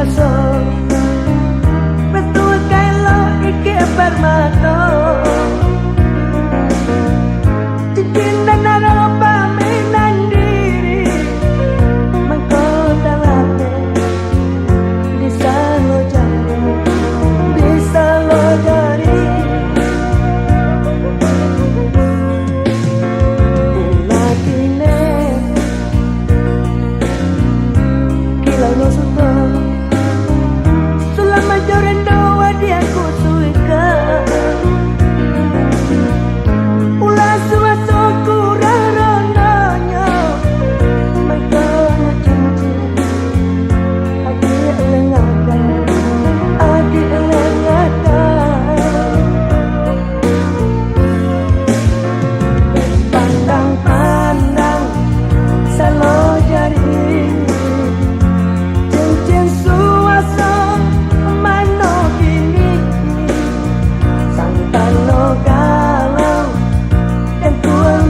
suaso betul kailo iki permato cincin dan naro paminan diri mengkota late bisa lo jari ulatine kilau lo suka selama jorendo dia ku suika ulah suaso kuraronanya mengkona cincin adik lengakan pandang-pandang selo jari cincin suaso mano gini santan lo galau dan tuang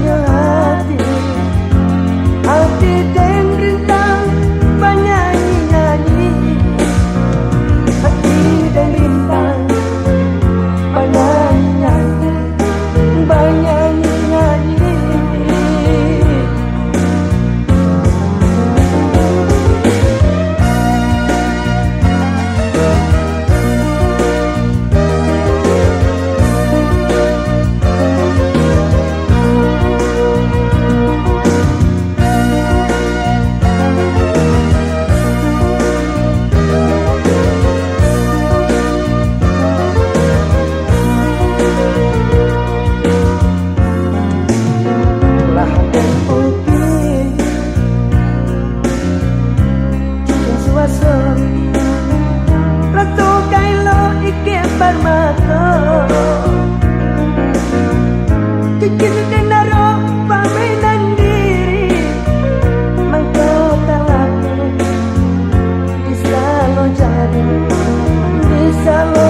hati dan rintang banyanyi-nyanyi hati dan rintang banyanyi-nyanyi Ratu kailo iki permato cincin dan naro paminan diri mengkota late bisa lo jari bisa lo